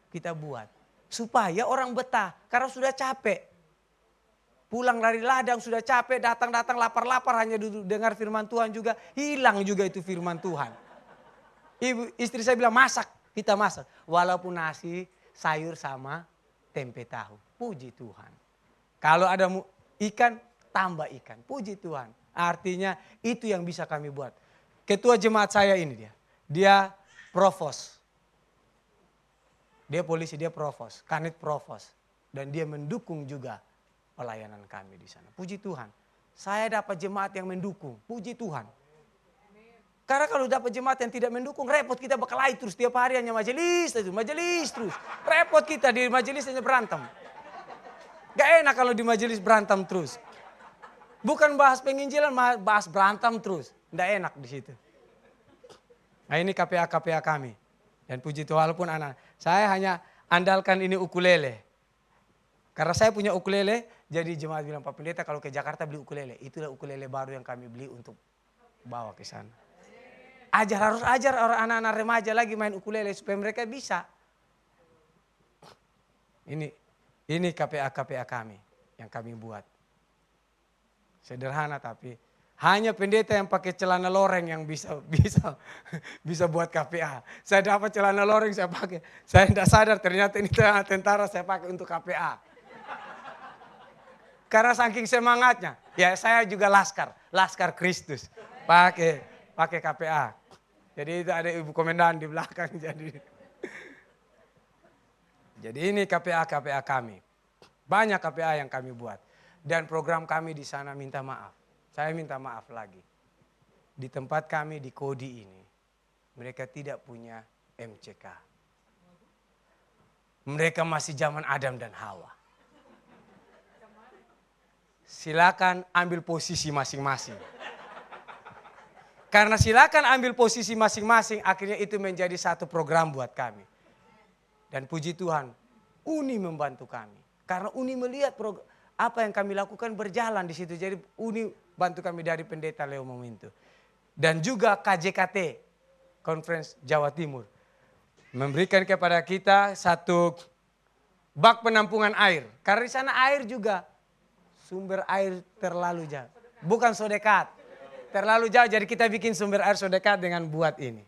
S1: Kita buat. Supaya orang betah. Karena sudah capek. Pulang dari ladang sudah capek. Datang-datang lapar-lapar hanya duduk dengar firman Tuhan juga. Hilang juga itu firman Tuhan. Istri saya bilang masak. Kita masak. Walaupun nasi, sayur sama tempe tahu. Puji Tuhan. Kalau ada ikan, tambah ikan. Puji Tuhan. Artinya itu yang bisa kami buat. Ketua jemaat saya ini dia. Dia provos. Dia polisi, dia provos, kanit provos. Dan dia mendukung juga pelayanan kami di sana. Puji Tuhan. Saya dapat jemaat yang mendukung. Puji Tuhan. Karena kalau dapat jemaat yang tidak mendukung, repot kita berkelahi terus. Tiap hari hanya majelis terus. Repot kita di majelis hanya berantem. Gak enak kalau di majelis berantem terus. Bukan bahas penginjilan, bahas berantem terus. Gak enak di situ. Nah ini KPA kami. Dan puji Tuhan, walaupun anak, saya hanya andalkan ini ukulele. Karena saya punya ukulele, jadi jemaat bilang, Pak Pendeta kalau ke Jakarta beli ukulele. Itulah ukulele baru yang kami beli untuk bawa ke sana. Harus ajar orang anak-anak remaja lagi main ukulele supaya mereka bisa. Ini KPA kami yang kami buat. Sederhana tapi hanya pendeta yang pakai celana loreng yang bisa buat KPA. Saya dapat celana loreng saya pakai. Saya tidak sadar ternyata ini tentara saya pakai untuk KPA. Karena saking semangatnya, ya saya juga Laskar Kristus. Pakai KPA. Jadi itu ada ibu komandan di belakang jadi ini KPA kami. Banyak KPA yang kami buat. Dan program kami di sana minta maaf. Saya minta maaf lagi. Di tempat kami di Kodi ini, mereka tidak punya MCK. Mereka masih zaman Adam dan Hawa. Silakan ambil posisi masing-masing. Karena silakan ambil posisi masing-masing, akhirnya itu menjadi satu program buat kami. Dan puji Tuhan, Uni membantu kami. Karena Uni melihat apa yang kami lakukan berjalan di situ. Jadi Uni bantu kami dari Pendeta Leo Momento. Dan juga KJKT, Conference Jawa Timur. Memberikan kepada kita satu bak penampungan air. Karena di sana air juga sumber air terlalu jauh. Bukan so dekat. Terlalu jauh, jadi kita bikin sumber air so dekat dengan buat ini.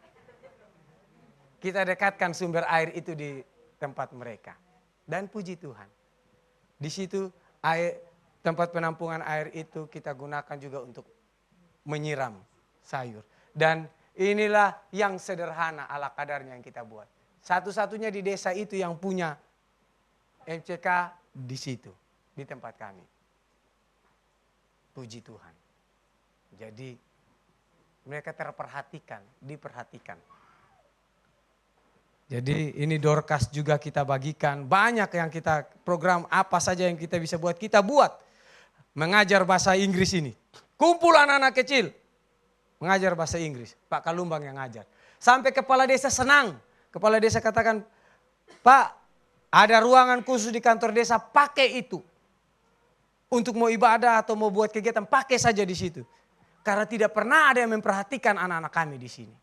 S1: Kita dekatkan sumber air itu di tempat mereka. Dan puji Tuhan. Di situ tempat penampungan air itu kita gunakan juga untuk menyiram sayur. Dan inilah yang sederhana ala kadarnya yang kita buat. Satu-satunya di desa itu yang punya MCK di situ, di tempat kami. Puji Tuhan. Jadi mereka diperhatikan. Jadi ini Dorcas juga kita bagikan. Banyak yang kita program apa saja yang kita bisa buat, kita buat. Mengajar bahasa Inggris ini. Kumpul anak-anak kecil. Mengajar bahasa Inggris. Pak Kalumbang yang ngajar. Sampai kepala desa senang. Kepala desa katakan, Pak ada ruangan khusus di kantor desa, pakai itu. Untuk mau ibadah atau mau buat kegiatan, pakai saja di situ. Karena tidak pernah ada yang memperhatikan anak-anak kami di sini.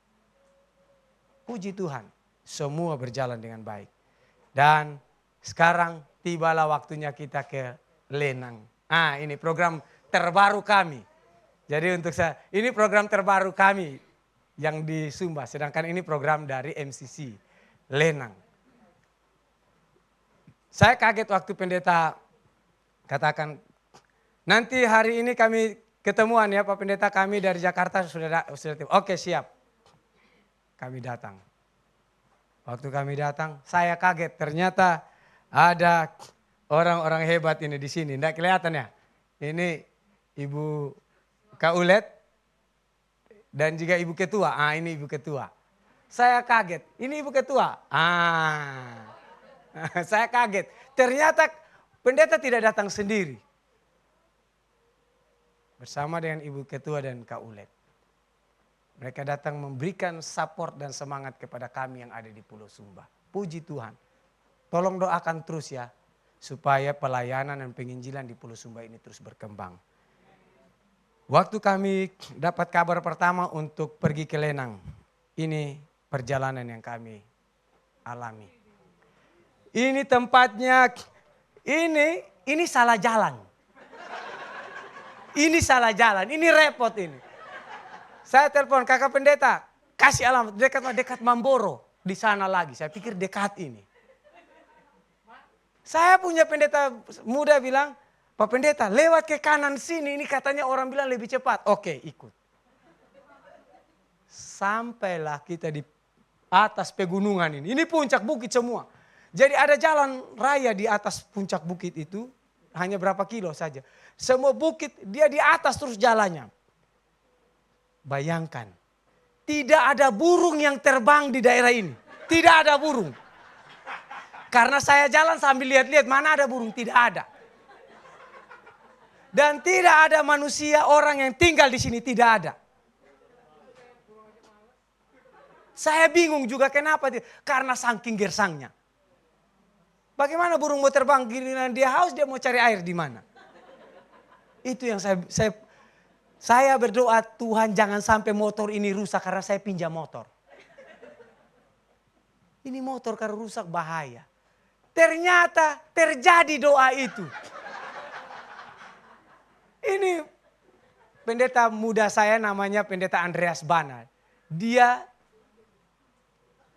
S1: Puji Tuhan, semua berjalan dengan baik. Dan sekarang tibalah waktunya kita ke Lenang. Ini program terbaru kami. Jadi untuk saya, ini program terbaru kami yang di Sumba. Sedangkan ini program dari MCC, Lenang. Saya kaget waktu pendeta katakan, nanti hari ini kami ketemuan ya Pak Pendeta, kami dari Jakarta sudah oke siap. Kami datang. Waktu kami datang, saya kaget ternyata ada orang-orang hebat ini di sini. Tidak kelihatan ya? Ini Ibu Kaulet dan juga Ibu Ketua. Ini Ibu Ketua. Saya kaget. Ini Ibu Ketua. Saya kaget. Ternyata pendeta tidak datang sendiri. Bersama dengan Ibu Ketua dan Kak Ulet. Mereka datang memberikan support dan semangat kepada kami yang ada di Pulau Sumba. Puji Tuhan. Tolong doakan terus ya. Supaya pelayanan dan penginjilan di Pulau Sumba ini terus berkembang. Waktu kami dapat kabar pertama untuk pergi ke Lenang. Ini perjalanan yang kami alami. Ini tempatnya, ini salah jalan. Ini salah jalan, ini repot ini. Saya telepon kakak pendeta, kasih alamat dekat Mamboro, di sana lagi. Saya pikir dekat ini. Saya punya pendeta muda bilang, Pak Pendeta lewat ke kanan sini, ini katanya orang bilang lebih cepat. Oke, ikut. Sampailah kita di atas pegunungan ini puncak bukit semua. Jadi ada jalan raya di atas puncak bukit itu, hanya berapa kilo saja. Semua bukit dia di atas terus jalannya. Bayangkan, tidak ada burung yang terbang di daerah ini. Tidak ada burung. Karena saya jalan sambil lihat-lihat mana ada burung, tidak ada. Dan tidak ada manusia orang yang tinggal di sini, tidak ada. Saya bingung juga kenapa, karena saking gersangnya. Bagaimana burung mau terbang giliran dia haus, dia mau cari air di mana? Itu yang saya berdoa, Tuhan jangan sampai motor ini rusak karena saya pinjam motor. Ini motor kalau rusak bahaya. Ternyata terjadi doa itu. Ini pendeta muda saya namanya pendeta Andreas Bana. Dia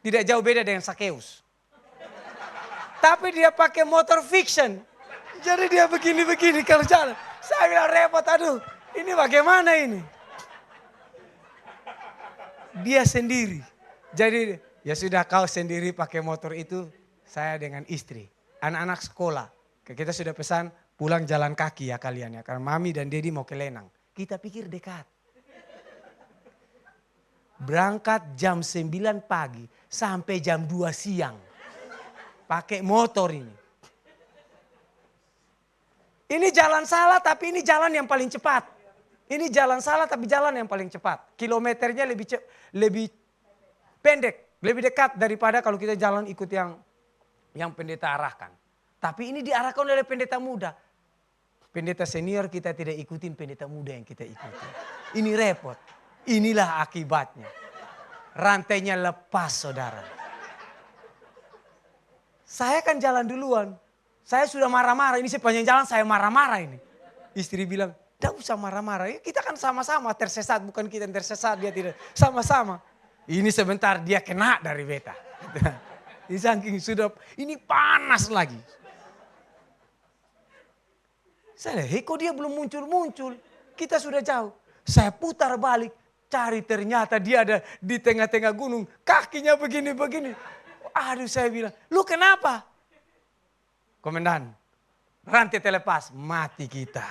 S1: tidak jauh beda dengan Sakeus. Tapi dia pakai motor fiction. Jadi dia begini-begini kalau jalan. Saya bilang repot, aduh ini bagaimana ini. Dia sendiri. Jadi ya sudah kau sendiri pakai motor itu, saya dengan istri. Anak-anak sekolah. Kita sudah pesan pulang jalan kaki ya kalian ya. Karena Mami dan Dedi mau ke Lenang. Kita pikir dekat. Berangkat jam 9 pagi sampai jam 2 siang. Pakai motor ini. Ini jalan salah tapi ini jalan yang paling cepat. Ini jalan salah tapi jalan yang paling cepat. Kilometernya lebih pendek, lebih dekat daripada kalau kita jalan ikut yang pendeta arahkan. Tapi ini diarahkan oleh pendeta muda. Pendeta senior kita tidak ikutin pendeta muda yang kita ikuti. Ini repot. Inilah akibatnya. Rantainya lepas saudara. Saya kan jalan duluan. Saya sudah marah-marah. Ini sepanjang jalan saya marah-marah ini. Istri bilang, tidak usah marah-marah. Kita kan sama-sama tersesat. Bukan kita yang tersesat, dia tidak. Sama-sama. Ini sebentar dia kena dari beta. Ini saking sudah, ini panas lagi. Saya lihat, kok dia belum muncul-muncul. Kita sudah jauh. Saya putar balik. Cari ternyata dia ada di tengah-tengah gunung. Kakinya begini-begini. Aduh saya bilang, lu kenapa? Komandan, rantai terlepas, mati kita.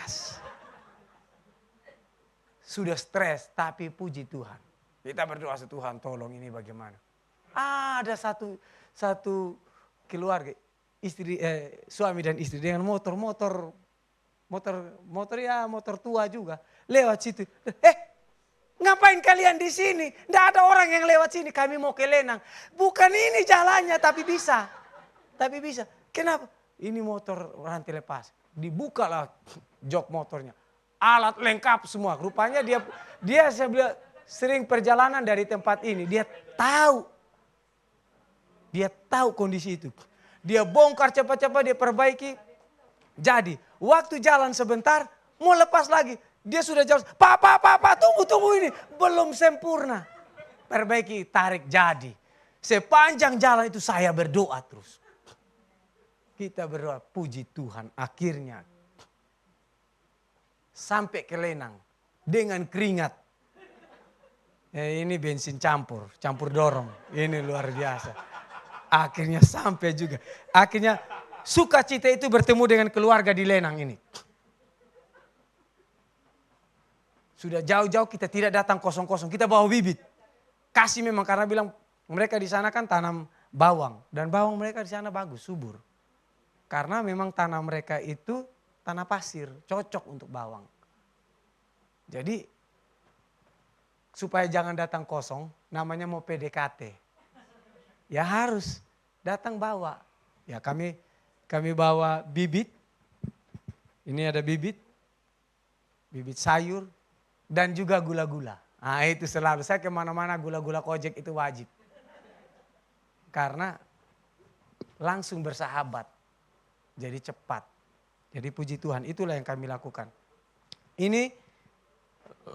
S1: Sudah stres, tapi puji Tuhan. Kita berdoa Tuhan tolong ini bagaimana. Ada satu keluarga, suami dan istri dengan motor tua juga. Lewat situ. Ngapain kalian di sini? Tidak ada orang yang lewat sini. Kami mau ke Lenang. Bukan ini jalannya, tapi bisa. Kenapa? Ini motor rantai lepas. Dibukalah jok motornya. Alat lengkap semua. Rupanya dia saya bilang, sering perjalanan dari tempat ini. Dia tahu kondisi itu. Dia bongkar cepat-cepat, dia perbaiki. Jadi, waktu jalan sebentar, mau lepas lagi. Dia sudah jauh, Pak, tunggu ini. Belum sempurna. Perbaiki, tarik jadi. Sepanjang jalan itu saya berdoa terus. Kita berdoa, puji Tuhan akhirnya. Sampai ke Lenang. Dengan keringat. Ini bensin campur dorong. Ini luar biasa. Akhirnya sampai juga. Akhirnya sukacita itu bertemu dengan keluarga di Lenang ini. Sudah jauh-jauh kita tidak datang kosong-kosong. Kita bawa bibit. Kasih memang karena bilang mereka di sana kan tanam bawang. Dan bawang mereka di sana bagus, subur. Karena memang tanah mereka itu tanah pasir. Cocok untuk bawang. Jadi supaya jangan datang kosong. Namanya mau PDKT. Ya harus datang bawa. Ya kami bawa bibit. Ini ada bibit. Bibit sayur. Dan juga gula-gula. Nah itu selalu, saya kemana-mana gula-gula Kojek itu wajib. Karena langsung bersahabat. Jadi cepat. Jadi puji Tuhan, itulah yang kami lakukan. Ini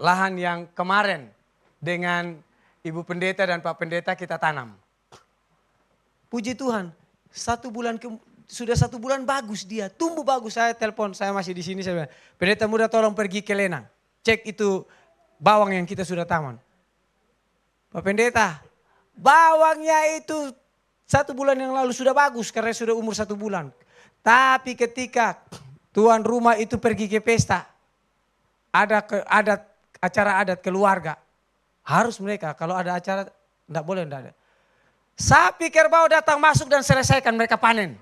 S1: lahan yang kemarin dengan Ibu Pendeta dan Pak Pendeta kita tanam. Puji Tuhan, sudah 1 bulan bagus dia, tumbuh bagus. Saya telepon, saya masih di sini, saya bilang, Pendeta muda tolong pergi ke Lenang. Cek itu bawang yang kita sudah taman. Pak Pendeta, bawangnya itu 1 bulan yang lalu sudah bagus karena sudah umur 1 bulan. Tapi ketika tuan rumah itu pergi ke pesta, ada acara adat keluarga, harus mereka kalau ada acara enggak boleh enggak ada. Sapi kerbau datang masuk dan selesaikan mereka panen.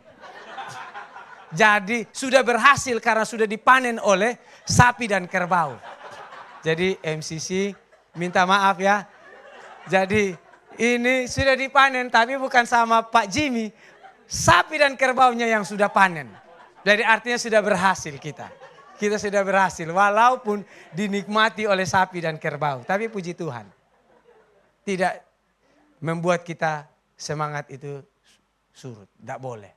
S1: Jadi sudah berhasil karena sudah dipanen oleh sapi dan kerbau. Jadi MCC minta maaf ya. Jadi ini sudah dipanen tapi bukan sama Pak Jimmy. Sapi dan kerbaunya yang sudah panen. Jadi artinya sudah berhasil kita. Kita sudah berhasil walaupun dinikmati oleh sapi dan kerbau. Tapi puji Tuhan. Tidak membuat kita semangat itu surut. Tidak boleh.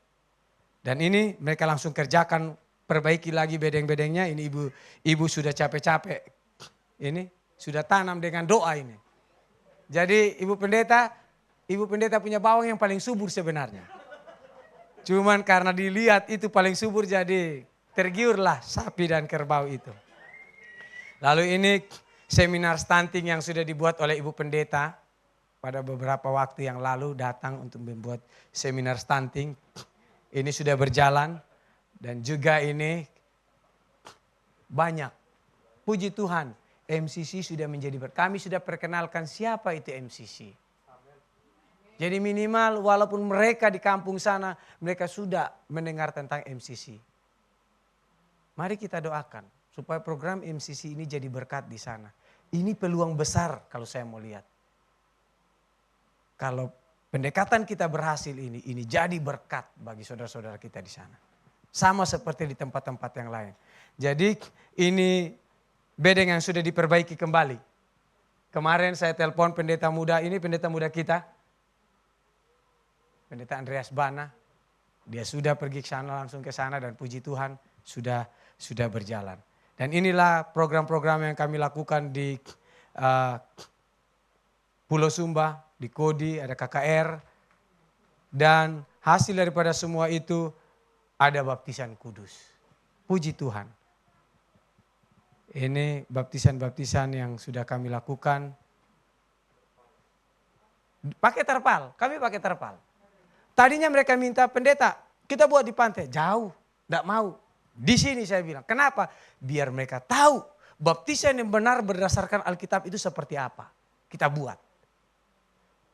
S1: Dan ini mereka langsung kerjakan, perbaiki lagi bedeng-bedengnya. Ini ibu sudah capek-capek. Ini sudah tanam dengan doa ini. Jadi ibu pendeta punya bawang yang paling subur sebenarnya. Cuman karena dilihat itu paling subur jadi tergiurlah sapi dan kerbau itu. Lalu ini seminar stunting yang sudah dibuat oleh ibu pendeta. Pada beberapa waktu yang lalu datang untuk membuat seminar stunting. Ini sudah berjalan dan juga ini banyak. Puji Tuhan, MCC sudah menjadi kami sudah perkenalkan siapa itu MCC. Jadi minimal walaupun mereka di kampung sana, mereka sudah mendengar tentang MCC. Mari kita doakan supaya program MCC ini jadi berkat di sana. Ini peluang besar kalau saya mau lihat. Kalau pendekatan kita berhasil ini jadi berkat bagi saudara-saudara kita di sana. Sama seperti di tempat-tempat yang lain. Jadi ini bedeng yang sudah diperbaiki kembali. Kemarin saya telepon pendeta muda, ini pendeta muda kita. Pendeta Andreas Bana. Dia sudah pergi ke sana, langsung ke sana dan puji Tuhan sudah berjalan. Dan inilah program-program yang kami lakukan di Pulau Sumba. Di Kodi ada KKR dan hasil daripada semua itu ada baptisan kudus. Puji Tuhan. Ini baptisan-baptisan yang sudah kami lakukan. Pakai terpal, kami pakai terpal. Tadinya mereka minta pendeta, kita buat di pantai. Jauh, tidak mau. Di sini saya bilang, kenapa? Biar mereka tahu baptisan yang benar berdasarkan Alkitab itu seperti apa. Kita buat.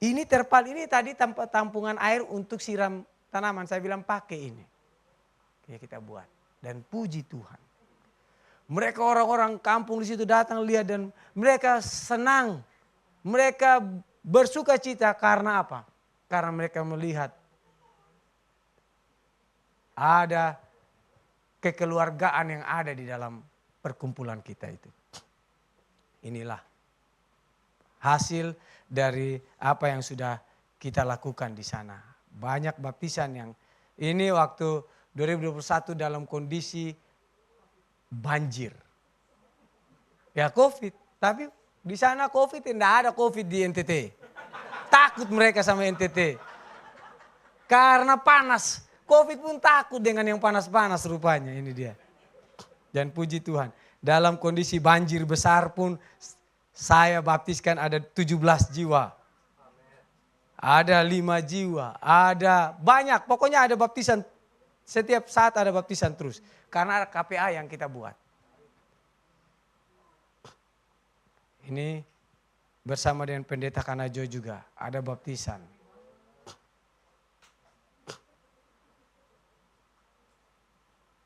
S1: Ini terpal ini tadi tampungan air untuk siram tanaman. Saya bilang pakai ini. Ya kita buat. Dan puji Tuhan. Mereka orang-orang kampung di situ datang lihat dan mereka senang. Mereka bersuka cita karena apa? Karena mereka melihat ada kekeluargaan yang ada di dalam perkumpulan kita itu. Inilah hasil dari apa yang sudah kita lakukan di sana. Banyak baptisan yang ini waktu 2021 dalam kondisi banjir. Ya COVID, tapi di sana COVID tidak ada COVID di NTT. Takut mereka sama NTT. Karena panas. COVID pun takut dengan yang panas-panas rupanya ini dia. Dan puji Tuhan, dalam kondisi banjir besar pun saya baptiskan ada 17 jiwa. Ada 5 jiwa, ada banyak. Pokoknya ada baptisan, setiap saat ada baptisan terus. Karena KPA yang kita buat. Ini bersama dengan pendeta Kanajo juga ada baptisan.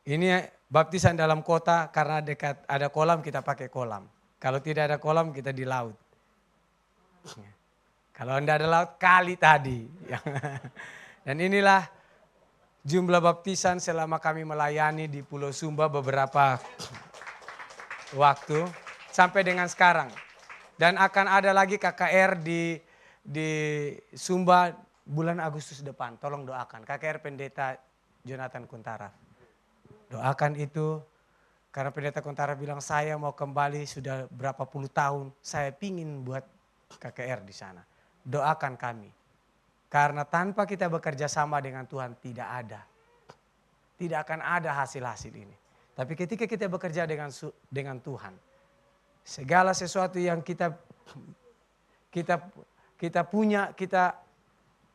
S1: Ini baptisan dalam kota karena dekat ada kolam kita pakai kolam. Kalau tidak ada kolam kita di laut. Kalau tidak ada laut kali tadi. Dan inilah jumlah baptisan selama kami melayani di Pulau Sumba beberapa waktu sampai dengan sekarang. Dan akan ada lagi KKR di Sumba bulan Agustus depan. Tolong doakan KKR Pendeta Jonathan Kuntara. Doakan itu. Karena pendeta Kuntara bilang saya mau kembali sudah berapa puluh tahun. Saya pingin buat KKR di sana. Doakan kami. Karena tanpa kita bekerja sama dengan Tuhan tidak ada. Tidak akan ada hasil-hasil ini. Tapi ketika kita bekerja dengan Tuhan. Segala sesuatu yang kita punya, kita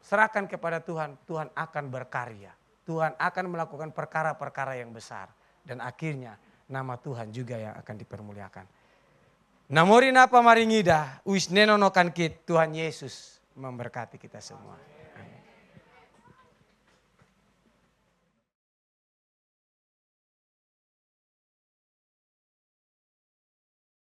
S1: serahkan kepada Tuhan, Tuhan akan berkarya. Tuhan akan melakukan perkara-perkara yang besar. Dan akhirnya nama Tuhan juga yang akan dipermuliakan. Namori napa maringida, uis nenonokan kit, Tuhan Yesus memberkati kita semua.